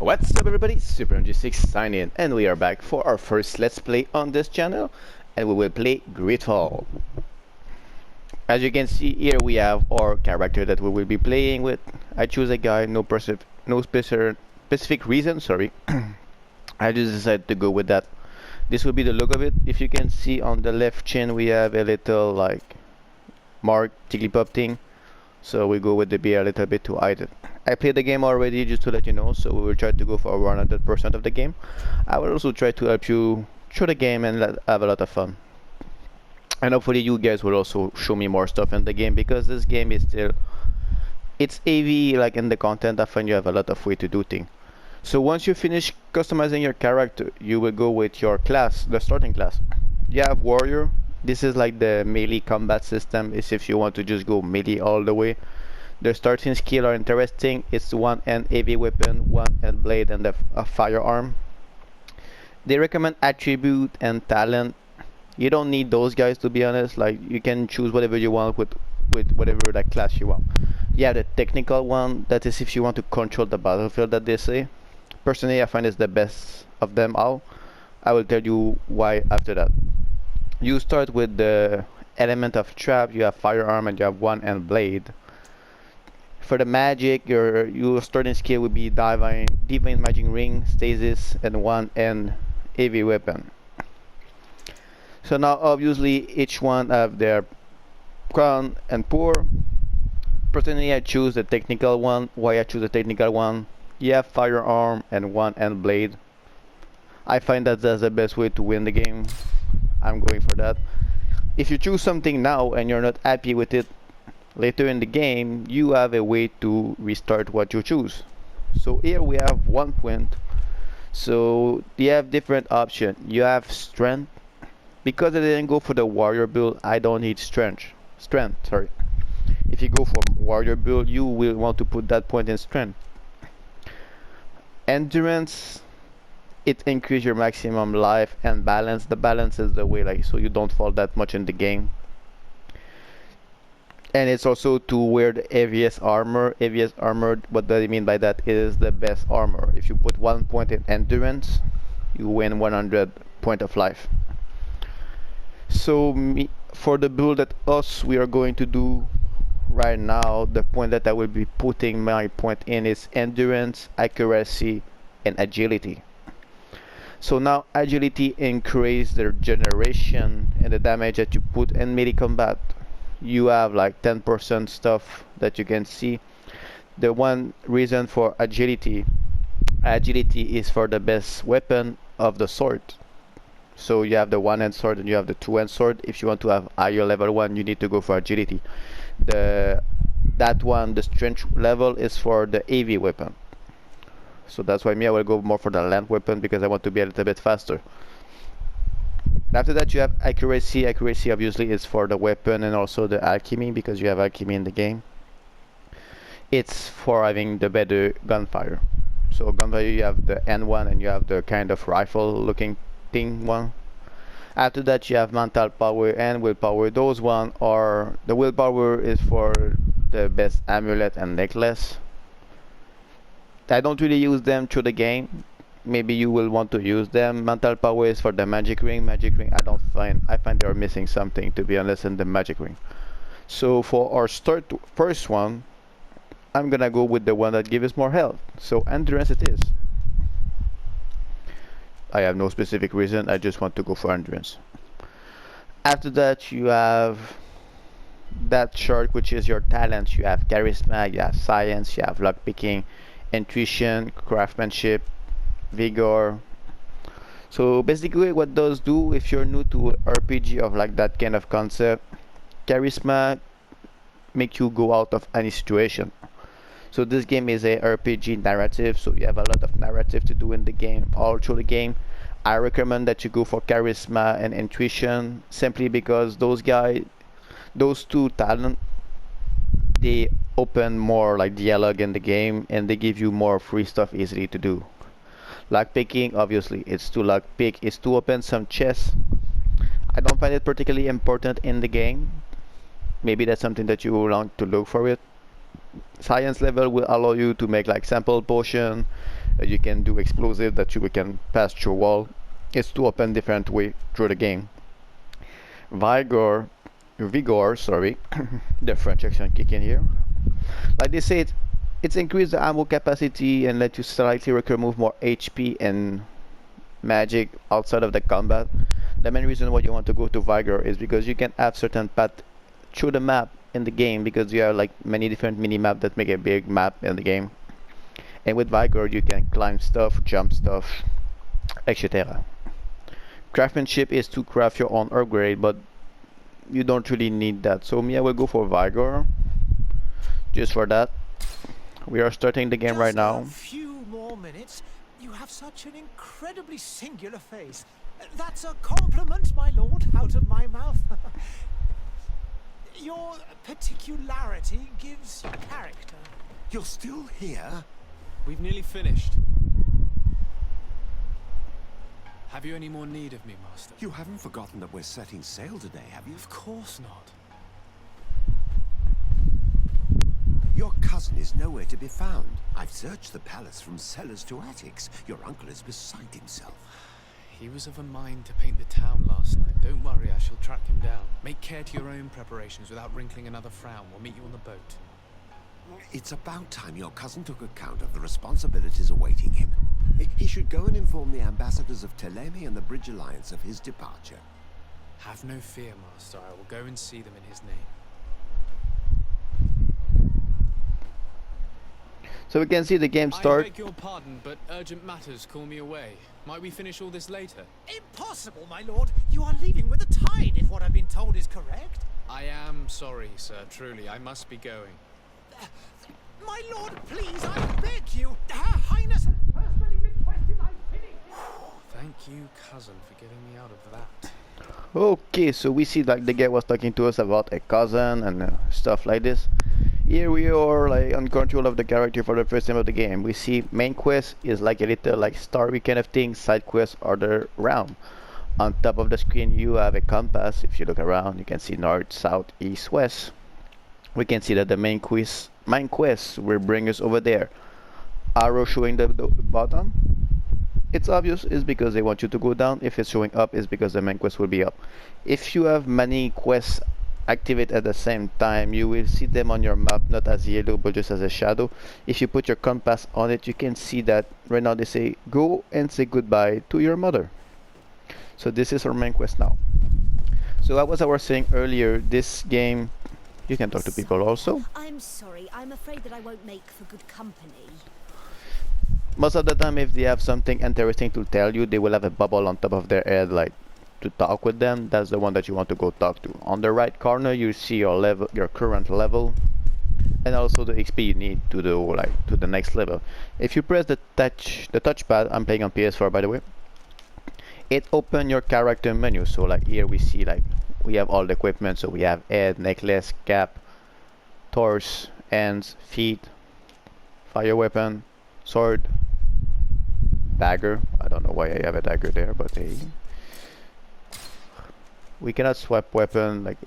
What's up everybody, SuperMG6 signing in, and we are back for our first Let's Play on this channel, and we will play GreedFall. As you can see here, we have our character that we will be playing with. I choose a guy, no specific reason, sorry. I just decided to go with that. This will be the look of it. If you can see on the left chin, we have a little like mark, Jigglypuff thing. So we go with the beer a little bit to hide it. I played the game already just to let you know, so we will try to go for 100% of the game. I will also try to help you through the game and have a lot of fun. And hopefully you guys will also show me more stuff in the game, because this game is still, it's AV like in the content. I find you have a lot of way to do things. So once you finish customizing your character, you will go with your class, the starting class. You have warrior. This is like the melee combat system, is if you want to just go melee all the way. The starting skill are interesting. It's one hand heavy weapon, one hand blade, and a firearm. They recommend attribute and talent. You don't need those guys, to be honest. Like, you can choose whatever you want with whatever that class you want. Yeah, the technical one, that is if you want to control the battlefield, that they say. Personally, I find it's the best of them all. I will tell you why after that. You start with the element of trap. You have firearm and you have one hand blade. For the magic, your starting skill would be divine magic ring, stasis, and one hand heavy weapon. So now obviously each one have their crown and poor. Personally, I choose the technical one. Why I choose the technical one? You have firearm and one hand blade. I find that that's the best way to win the game. I'm going for that. If you choose something now and you're not happy with it later in the game, you have a way to restart what you choose. So here we have 1 point. So you have different options. You have strength. Because I didn't go for the warrior build, I don't need strength. Sorry. If you go for warrior build, you will want to put that point in strength. Endurance, it increases your maximum life, and balance. The balance is the way, like, so you don't fall that much in the game. And it's also to wear the heaviest armor. Heaviest armor, what do I mean by that, is the best armor. If you put 1 point in endurance, you win 100 point of life. So for the build that we are going to do right now, the point that I will be putting my point in is endurance, accuracy, and agility. So now agility increases the generation and the damage that you put in melee combat. You have like 10% stuff that you can see. The one reason for agility is for the best weapon of the sword. So you have the one-hand sword and you have the two-hand sword. If you want to have higher level one, you need to go for agility. The strength level is for the heavy weapon. So that's why I will go more for the land weapon, because I want to be a little bit faster. After that, you have accuracy. Accuracy obviously is for the weapon and also the alchemy, because you have alchemy in the game. It's for having the better gunfire. So gunfire, you have the N1 and you have the kind of rifle looking thing one. After that, you have mental power and willpower. Those one are, the willpower is for the best amulet and necklace. I don't really use them through the game. Maybe you will want to use them. Mental power is for the magic ring. Magic ring, I find they're missing something, to be honest, in the magic ring. So for our first one, I'm gonna go with the one that gives us more health. So endurance it is. I have no specific reason, I just want to go for endurance. After that, you have that chart, which is your talents. You have charisma, you have science, you have lockpicking, intuition, craftsmanship, vigor. So basically what those do, if you're new to RPG of like that kind of concept, charisma make you go out of any situation. So this game is a RPG narrative, so you have a lot of narrative to do in the game, all through the game. I recommend that you go for charisma and intuition, simply because those two talents, they open more like dialogue in the game, and they give you more free stuff easily to do. Lockpicking, obviously, it's to lockpick, it's to open some chests. I don't find it particularly important in the game. Maybe that's something that you will want to look for it. Science level will allow you to make like sample potion, You can do explosive that you can pass through wall. It's to open different way through the game. Vigor, sorry, the French accent kick in here. Like they say, it's increased the ammo capacity and let you slightly remove more HP and magic outside of the combat. The main reason why you want to go to Vigor is because you can have certain path through the map in the game, because you have like many different mini map that make a big map in the game. And with Vigor you can climb stuff, jump stuff, etc. Craftsmanship is to craft your own upgrade, but you don't really need that. So me, I will go for Vigor just for that. We are starting the game right now. A few more minutes. You have such an incredibly singular face. That's a compliment, my lord, out of my mouth. Your particularity gives you character. You're still here? We've nearly finished. Have you any more need of me, Master? You haven't forgotten that we're setting sail today, have you? Of course not. Your cousin is nowhere to be found. I've searched the palace from cellars to attics. Your uncle is beside himself. He was of a mind to paint the town last night. Don't worry, I shall track him down. Make care to your own preparations without wrinkling another frown. We'll meet you on the boat. It's about time your cousin took account of the responsibilities awaiting him. He should go and inform the ambassadors of Teleme and the Bridge Alliance of his departure. Have no fear, Master. I will go and see them in his name. So we can see the game start. I beg your pardon, but urgent matters call me away. Might we finish all this later? Impossible, my lord. You are leaving with the tide, if what I've been told is correct. I am sorry, sir. Truly, I must be going. My lord, please, I beg you. Her Highness has personally requested I finish. Thank you, cousin, for getting me out of that. Okay, so we see like the guy was talking to us about a cousin and stuff like this. Here we are like on control of the character for the first time of the game. We see main quest is like a little like story kind of thing. Side quests are the realm. On top of the screen you have a compass. If you look around you can see north, south, east, west. We can see that the main quest will bring us over there. Arrow showing the bottom. It's obvious, is because they want you to go down. If it's showing up, is because the main quest will be up. If you have many quests activate at the same time, you will see them on your map, not as yellow but just as a shadow. If you put your compass on it, you can see that right now they say go and say goodbye to your mother. So this is our main quest now. So as I was saying earlier, this game you can talk to people also. I'm sorry, I'm afraid that I won't make for good company. Most of the time if they have something interesting to tell you, they will have a bubble on top of their head like to talk with them. That's the one that you want to go talk to. On the right corner you see your level, your current level, and also the XP you need to do like to the next level. If you press the touchpad, I'm playing on PS4 by the way, it opens your character menu. So like here we see like we have all the equipment. So we have head, necklace, cap, torso, hands, feet, fire weapon, sword, dagger. I don't know why I have a dagger there, but hey. We cannot swap weapon. Like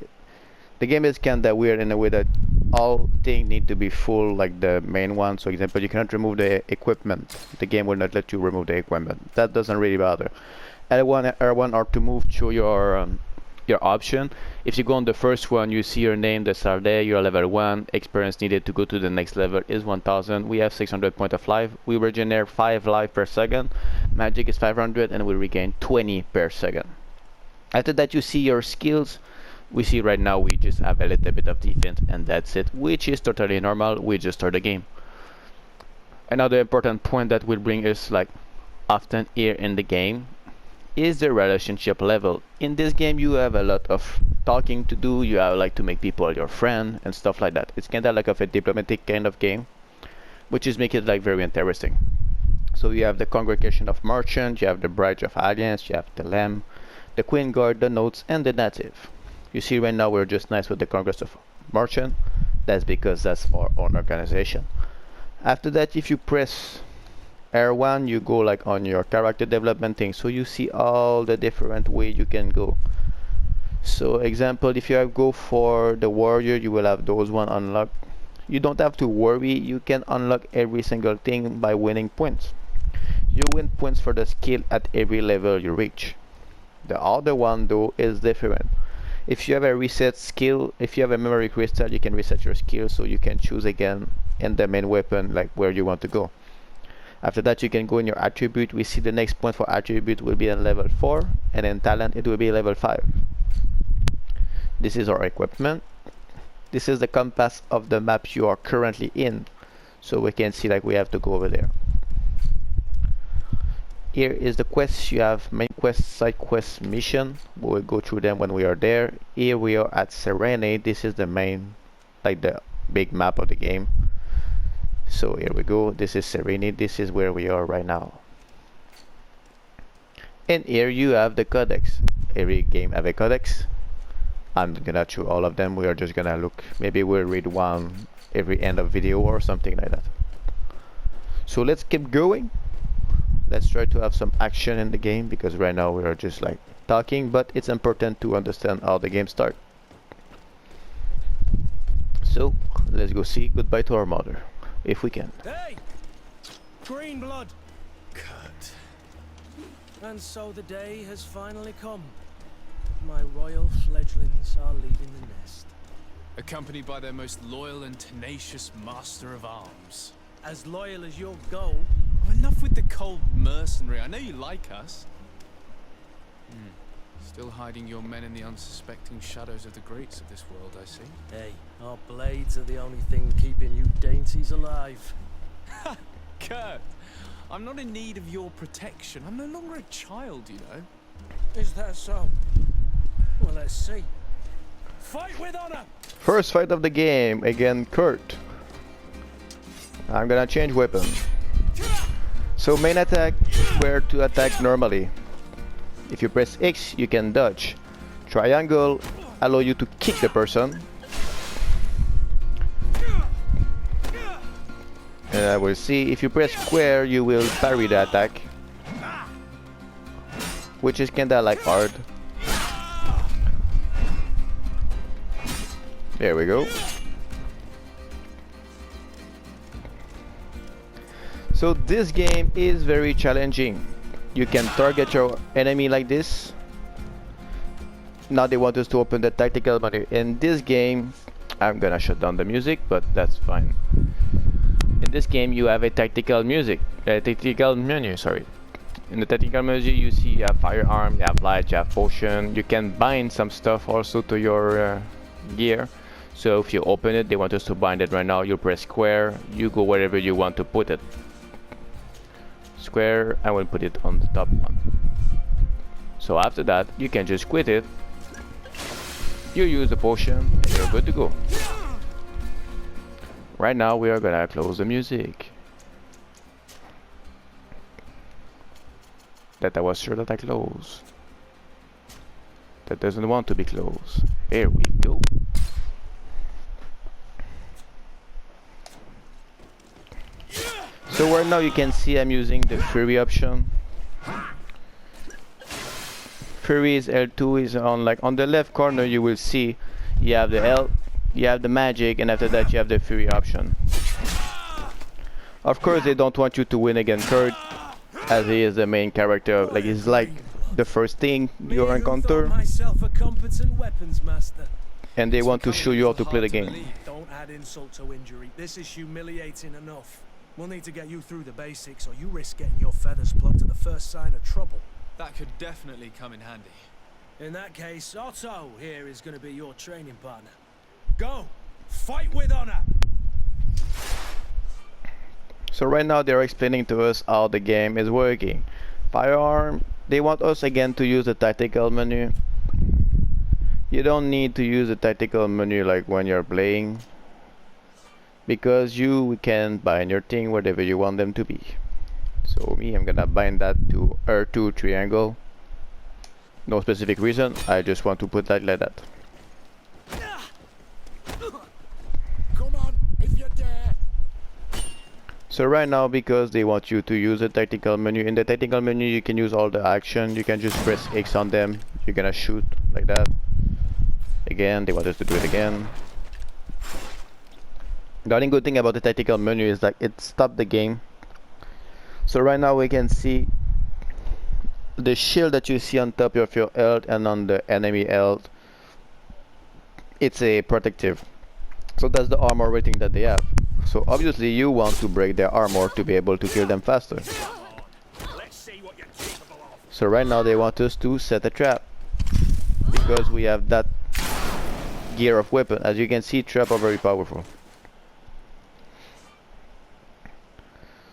the game is kinda weird in a way that all things need to be full, like the main one. So example, you cannot remove the equipment. The game will not let you remove the equipment. That doesn't really bother. L1, R1 are to move through your option. If you go on the first one, you see your name, the start there, you're level 1. Experience needed to go to the next level is 1000. We have 600 points of life. We regenerate 5 life per second. Magic is 500 and we regain 20 per second. After that you see your skills. We see right now we just have a little bit of defense and that's it, which is totally normal. We just start the game. Another important point that will bring us like often here in the game is the relationship level. In this game you have a lot of talking to do. You have like to make people your friend and stuff like that. It's kinda like of a diplomatic kind of game, which is make it like very interesting. So you have the congregation of merchants, you have the Bridge of Alliance, you have the Lamb, the Queen Guard, the Notes, and the Native. You see right now we're just nice with the Congress of Merchant. That's because that's our own organization. After that, if you press R1, you go like on your character development thing. So you see all the different way you can go. So example, if you go for the warrior, you will have those one unlocked. You don't have to worry, you can unlock every single thing by winning points. You win points for the skill at every level you reach. The other one though is different. If you have a reset skill, if you have a memory crystal, you can reset your skill so you can choose again in the main weapon like where you want to go. After that you can go in your attribute. We see the next point for attribute will be at level 4 and in talent it will be level 5. This is our equipment. This is the compass of the map you are currently in. So we can see like we have to go over there. Here is the quest. You have main quest, side quest, mission. We will go through them when we are there. Here we are at Serenade. This is the main, like the big map of the game. So here we go. This is Serenade. This is where we are right now. And here you have the codex. Every game have a codex. I'm not gonna show all of them. We are just gonna look. Maybe we'll read one every end of video or something like that. So let's keep going. Let's try to have some action in the game because right now we are just like talking, but it's important to understand how the game starts. So let's go say goodbye to our mother, if we can. Hey! Green blood! Kurt. And so the day has finally come. My royal fledglings are leaving the nest. Accompanied by their most loyal and tenacious master of arms. As loyal as you'll go. Oh, enough with the cold mercenary. I know you like us. Still hiding your men in the unsuspecting shadows of the greats of this world, I see. Hey, our blades are the only thing keeping you dainties alive. Ha! Kurt, I'm not in need of your protection. I'm no longer a child, you know. Is that so? Well, let's see. Fight with honor! First fight of the game, again Kurt. I'm gonna change weapon. So main attack, where to attack normally. If you press X, you can dodge. Triangle allow you to kick the person. And I will see, if you press square, you will parry the attack. Which is kinda like hard. There we go. So this game is very challenging. You can target your enemy like this. Now they want us to open the tactical menu. In this game, I'm gonna shut down the music, but that's fine. In this game, you have a tactical menu. Sorry. In the tactical menu, you see you have firearm, you have light, you have potion. You can bind some stuff also to your gear. So if you open it, they want us to bind it right now. You press square, you go wherever you want to put it. Square, I will put it on the top one. So after that, you can just quit it. You use the potion, and you're good to go. Right now, we are gonna close the music. That I was sure that I closed. That doesn't want to be closed. Here we go. So right now you can see I'm using the Fury option. Fury is L2 is on, like on the left corner you will see you have the L, you have the magic, and after that you have the Fury option. Of course they don't want you to win against Kurt, as he is the main character, like he's like the first thing you encounter. Myself a competent weapons master. And they want to show you how to play the game. Don't add insult to injury. This is humiliating enough. We'll need to get you through the basics, or you risk getting your feathers plucked at the first sign of trouble. That could definitely come in handy. In that case, Otto here is going to be your training partner. Go! Fight with honor! So right now they're explaining to us how the game is working. Firearm, they want us again to use the tactical menu. You don't need to use the tactical menu like when you're playing, because you can bind your thing wherever you want them to be. So me, I'm gonna bind that to R2 triangle. No specific reason, I just want to put that like that. Come on, if you dare. So right now, because they want you to use the tactical menu, in the tactical menu you can use all the action. You can just press X on them, you're gonna shoot like that. Again, they want us to do it again. The only good thing about the tactical menu is that it stops the game So right now we can see the shield that you see on top of your health and on the enemy health. It's a protective. So that's the armor rating that they have. So obviously you want to break their armor to be able to kill them faster. So right now they want us to set a trap, because we have that gear of weapon. As you can see, traps are very powerful.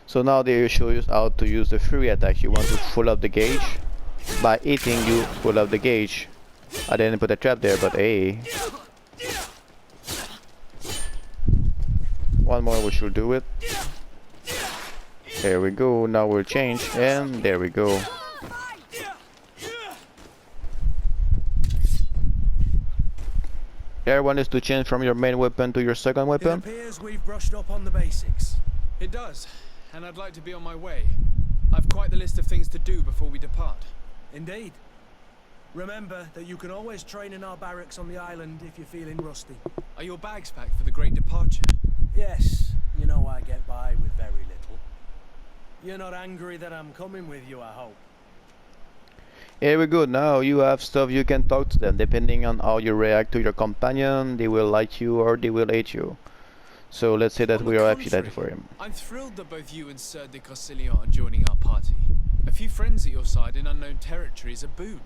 So now they show you how to use the free attacks. You want to full up the gauge. By hitting, you full up the gauge. I didn't put a trap there, but hey. One more, we should do it. There we go. Now we'll change, and there we go. Everyone is to change from your main weapon to your second It weapon. appears we've brushed up on the basics. It does, and I'd like to be on my way. I've quite the list of things to do before we depart. Indeed. Remember that you can always train in our barracks on the island if you're feeling rusty. Are your bags packed for the great departure? Yes, you know I get by with very little. You're not angry that I'm coming with you, I hope. Here we go. Now you have stuff you can talk to them. Depending on how you react to your companion, they will like you or they will hate you. So let's say that On we the are happy that contrary, for him. I'm thrilled that both you and Sir de Corsilion are joining our party. A few friends at your side in unknown territory is a boon.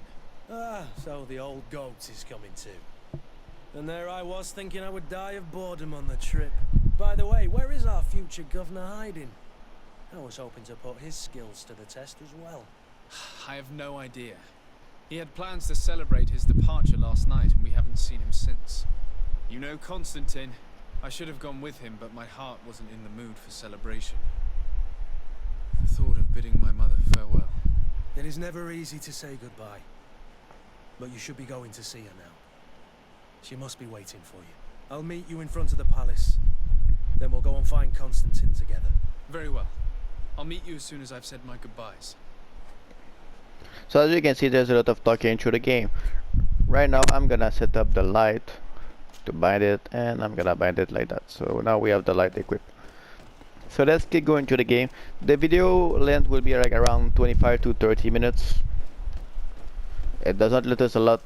Ah, so the old goat is coming too. And there I was thinking I would die of boredom on the trip. By the way, where is our future governor hiding? I was hoping to put his skills to the test as well. I have no idea. He had plans to celebrate his departure last night, and we haven't seen him since. You know Constantine. I should have gone with him, but my heart wasn't in the mood for celebration. The thought of bidding my mother farewell. It is never easy to say goodbye. But you should be going to see her now. She must be waiting for you. I'll meet you in front of the palace. Then we'll go and find Constantine together. Very well. I'll meet you as soon as I've said my goodbyes. So as you can see, there's a lot of talking through the game. Right now I'm gonna set up the light to bind it, and I'm gonna bind it like that. So now we have the light equipped. So let's keep going to the game. The video length will be like around 25 to 30 minutes. It doesn't let us a lot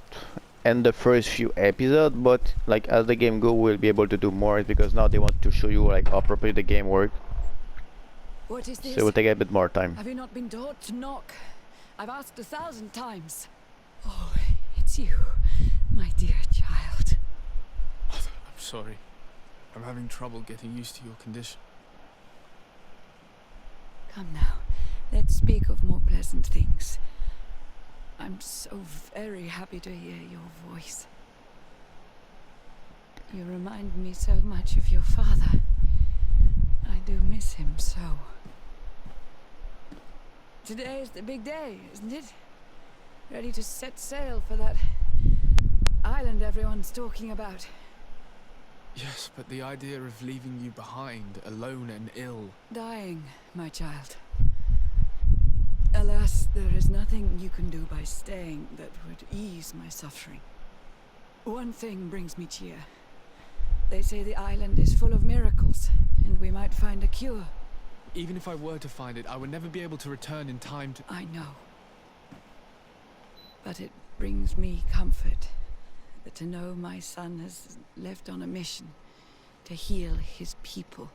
in the first few episodes, but like as the game go, we'll be able to do more, because now they want to show you like how properly the game works. What is this? So it will take a bit more time. Have you not been taught to knock? I've asked 1,000 times. Oh, it's you, my dear child. Mother, I'm sorry. I'm having trouble getting used to your condition. Come now, let's speak of more pleasant things. I'm so very happy to hear your voice. You remind me so much of your father. I do miss him so. Today is the big day, isn't it? Ready to set sail for that island everyone's talking about. Yes, but the idea of leaving you behind, alone and ill. Dying, my child. Alas, there is nothing you can do by staying that would ease my suffering. One thing brings me cheer. They say the island is full of miracles, and we might find a cure. Even if I were to find it, I would never be able to return in time to... I know. But it brings me comfort to know my son has left on a mission to heal his people.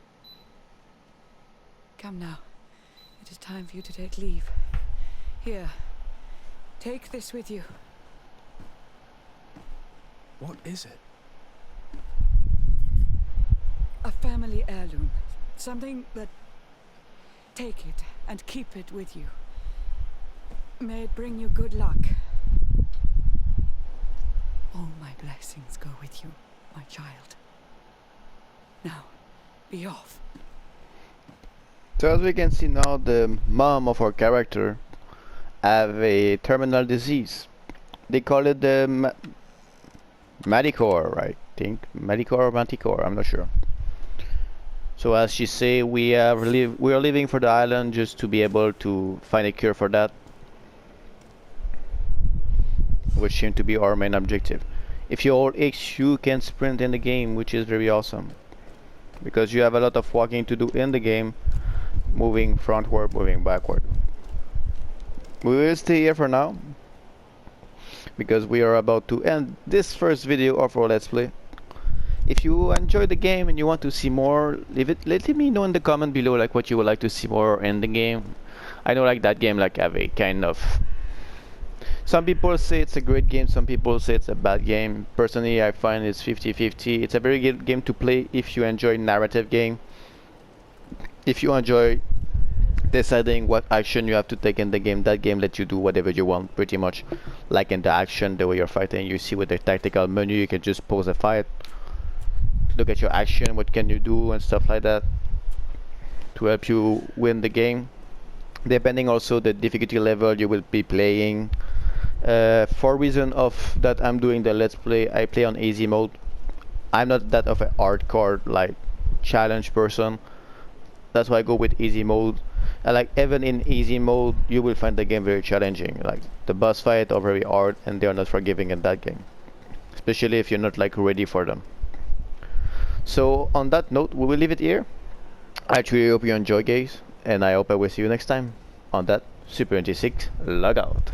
Come now. It is time for you to take leave. Here, take this with you. What is it? A family heirloom. Something that... Take it and keep it with you. May it bring you good luck. All my blessings go with you, my child. Now, be off. So as we can see now, the mom of our character have a terminal disease. They call it the Manticore, I think. Manticore or Manticore, I'm not sure. So as she say, we are leaving for the island just to be able to find a cure for that, which seems to be our main objective. If you hold X, you can sprint in the game, which is very awesome, because you have a lot of walking to do in the game, moving frontward, moving backward. We will stay here for now because we are about to end this first video of our Let's Play. If you enjoyed the game and you want to see more, let me know in the comment below like what you would like to see more in the game. I know like that game like have a kind of, some people say it's a great game, some people say it's a bad game. Personally I find it's 50-50. It's a very good game to play if you enjoy narrative game, if you enjoy deciding what action you have to take in the game. That game lets you do whatever you want pretty much, like in the action, the way you're fighting. You see with the tactical menu you can just pause a fight, look at your action, what can you do and stuff like that to help you win the game, depending also the difficulty level you will be playing. For reason of that I'm doing the Let's Play, I play on easy mode. I'm not that of a hardcore like challenge person, that's why I go with easy mode. Like even in easy mode you will find the game very challenging, like the boss fight are very hard and they are not forgiving in that game, especially if you're not like ready for them. So on that note we will leave it here. I truly hope you enjoy guys, and I hope I will see you next time on that Super 26 Logout.